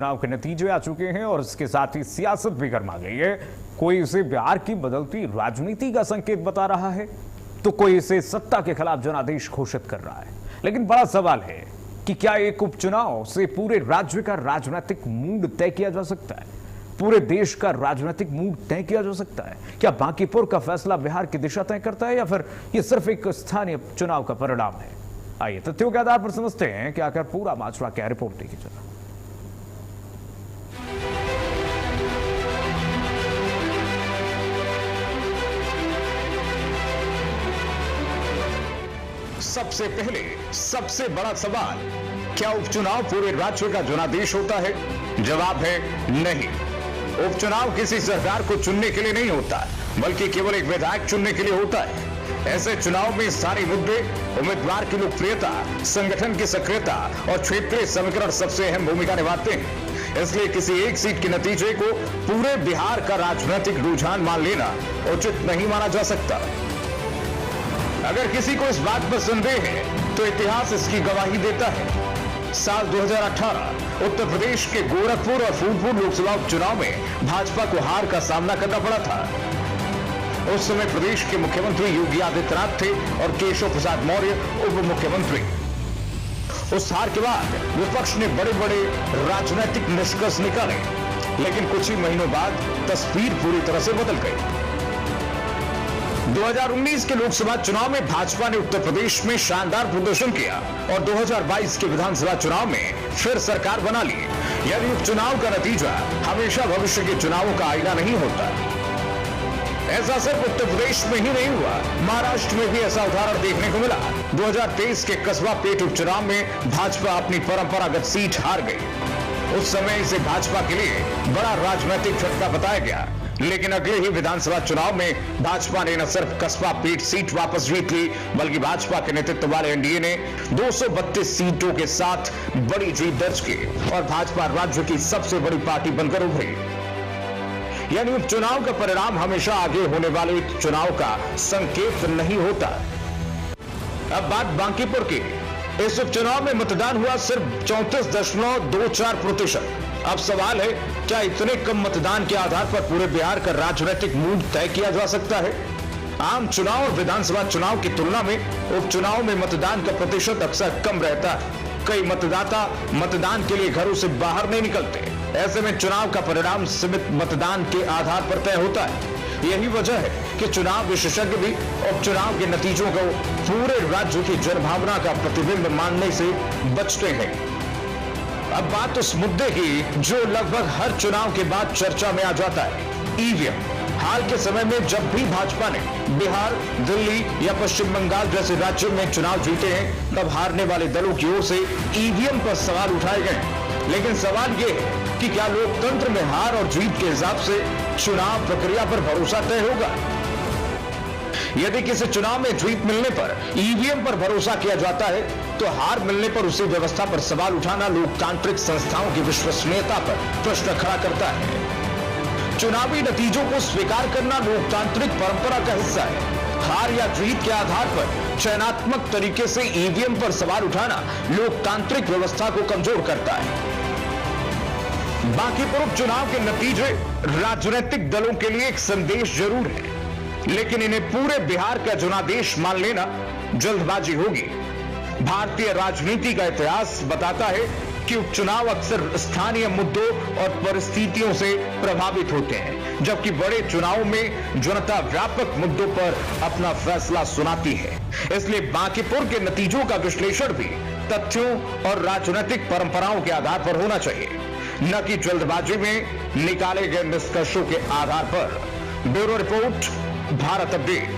चुनाव के नतीजे आ चुके हैं और इसके साथ ही सियासत भी गर्मा गई है। कोई इसे बिहार की बदलती राजनीति का संकेत बता रहा है तो कोई इसे सत्ता के खिलाफ जनादेश घोषित कर रहा है। लेकिन बड़ा सवाल है कि क्या एक उपचुनाव से पूरे राज्य का राजनीतिक मूड तय किया जा सकता है? पूरे देश का राजनीतिक मूड तय किया जा सकता है? क्या बांकीपुर का फैसला बिहार की दिशा तय करता है या फिर यह सिर्फ एक स्थानीय चुनाव का परिणाम है? आइए तथ्यों के आधार पर समझते हैं कि आखिर पूरा माजरा क्या। रिपोर्ट देखी जरा। सबसे पहले सबसे बड़ा सवाल, क्या उपचुनाव पूरे राज्य का जनादेश होता है? जवाब है नहीं। उपचुनाव किसी सरकार को चुनने के लिए नहीं होता, बल्कि केवल एक विधायक चुनने के लिए होता है। ऐसे चुनाव में सारे मुद्दे, उम्मीदवार की लोकप्रियता, संगठन की सक्रियता और क्षेत्रीय समीकरण सबसे अहम भूमिका निभाते हैं। इसलिए किसी एक सीट के नतीजे को पूरे बिहार का राजनीतिक रुझान मान लेना उचित नहीं माना जा सकता। अगर किसी को इस बात पर संदेह है तो इतिहास इसकी गवाही देता है। साल 2018 उत्तर प्रदेश के गोरखपुर और फूलपुर लोकसभा उपचुनाव में भाजपा को हार का सामना करना पड़ा था। उस समय प्रदेश के मुख्यमंत्री योगी आदित्यनाथ थे और केशव प्रसाद मौर्य उप मुख्यमंत्री। उस हार के बाद विपक्ष ने बड़े बड़े राजनीतिक निष्कर्ष निकाले, लेकिन कुछ ही महीनों बाद तस्वीर पूरी तरह से बदल गई। 2019 के लोकसभा चुनाव में भाजपा ने उत्तर प्रदेश में शानदार प्रदर्शन किया और 2022 के विधानसभा चुनाव में फिर सरकार बना ली। यानी उपचुनाव का नतीजा हमेशा भविष्य के चुनावों का आईना नहीं होता। ऐसा सिर्फ उत्तर प्रदेश में ही नहीं हुआ, महाराष्ट्र में भी ऐसा उदाहरण देखने को मिला। 2023 के कस्बा पेट उपचुनाव में भाजपा अपनी परंपरागत सीट हार गई। उस समय इसे भाजपा के लिए बड़ा राजनीतिक झटका बताया गया, लेकिन अगले ही विधानसभा चुनाव में भाजपा ने न सिर्फ कस्बा पेट सीट वापस जीत ली, बल्कि भाजपा के नेतृत्व वाले एनडीए ने 232 सीटों के साथ बड़ी जीत दर्ज की और भाजपा राज्य की सबसे बड़ी पार्टी बनकर उभरी। यानी उपचुनाव का परिणाम हमेशा आगे होने वाले चुनाव का संकेत नहीं होता। अब बात बांकीपुर की। इस उपचुनाव में मतदान हुआ सिर्फ 34.24%। अब सवाल है, क्या इतने कम मतदान के आधार पर पूरे बिहार का राजनीतिक मूड तय किया जा सकता है? आम चुनाव और विधानसभा चुनाव की तुलना में उपचुनाव में मतदान का प्रतिशत अक्सर कम रहता है। कई मतदाता मतदान के लिए घरों से बाहर नहीं निकलते। ऐसे में चुनाव का परिणाम सीमित मतदान के आधार पर तय होता है। यही वजह है कि चुनाव विशेषज्ञ भी उपचुनाव के नतीजों को पूरे राज्य की जनभावना का प्रतिबिंब मानने से बचते हैं। अब बात उस मुद्दे की जो लगभग हर चुनाव के बाद चर्चा में आ जाता है, ईवीएम। हाल के समय में जब भी भाजपा ने बिहार, दिल्ली या पश्चिम बंगाल जैसे राज्यों में चुनाव जीते हैं, तब हारने वाले दलों की ओर से ईवीएम पर सवाल उठाए गए। लेकिन सवाल यह है कि क्या लोकतंत्र में हार और जीत के हिसाब से चुनाव प्रक्रिया पर भरोसा तय होगा? यदि किसी चुनाव में जीत मिलने पर ईवीएम पर भरोसा किया जाता है, तो हार मिलने पर उसी व्यवस्था पर सवाल उठाना लोकतांत्रिक संस्थाओं की विश्वसनीयता पर प्रश्न खड़ा करता है। चुनावी नतीजों को स्वीकार करना लोकतांत्रिक परंपरा का हिस्सा है। हार या जीत के आधार पर चयनात्मक तरीके से ईवीएम पर सवाल उठाना लोकतांत्रिक व्यवस्था को कमजोर करता है। बांकीपुर उपचुनाव के नतीजे राजनीतिक दलों के लिए एक संदेश जरूर है, लेकिन इन्हें पूरे बिहार का जनादेश मान लेना जल्दबाजी होगी। भारतीय राजनीति का इतिहास बताता है कि उपचुनाव अक्सर स्थानीय मुद्दों और परिस्थितियों से प्रभावित होते हैं, जबकि बड़े चुनावों में जनता व्यापक मुद्दों पर अपना फैसला सुनाती है। इसलिए बांकीपुर के नतीजों का विश्लेषण भी तथ्यों और राजनीतिक परंपराओं के आधार पर होना चाहिए, न कि जल्दबाजी में निकाले गए निष्कर्षों के आधार पर। Bureau report, Bharat update.